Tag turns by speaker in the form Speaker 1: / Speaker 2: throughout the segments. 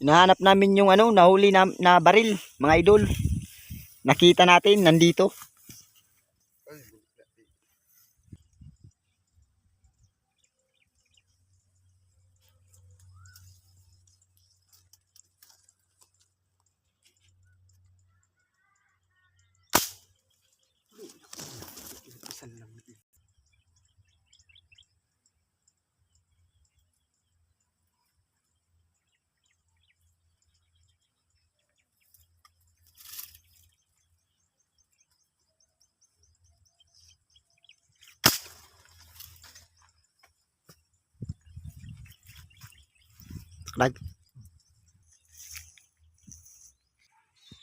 Speaker 1: Hinahanap namin yung ano, nahuli na baril, mga idol. Nakita natin, nandito.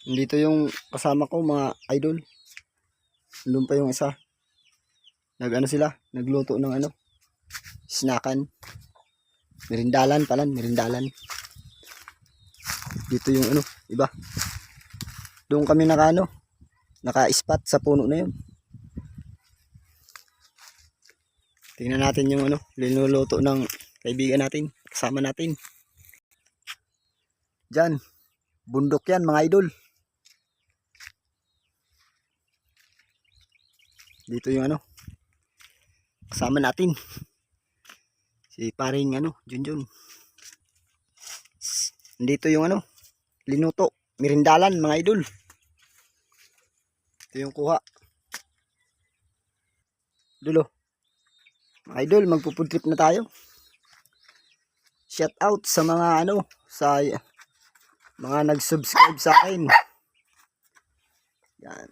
Speaker 1: Dito yung kasama ko mga idol. Doon pa yung isa. Nag-ano sila, nagluto ng ano, snackan. Merindalan pala, merindalan. Dito yung ano, iba. Doon kami naka-spot sa puno na yun. Tingnan natin yung ano, linuluto ng kaibigan natin, kasama natin. Diyan, bundok yan mga idol. Dito yung ano, kasama natin. Si paring ano, Junjun. Dito yung ano, linuto, merindalan mga idol. Ito yung kuha. Dulo. Mga idol, magpo-food trip na tayo. Shout out sa mga ano, sa mga nag-subscribe sa akin. Yan.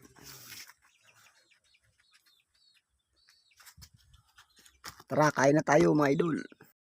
Speaker 1: Tara, kain na tayo mga idol.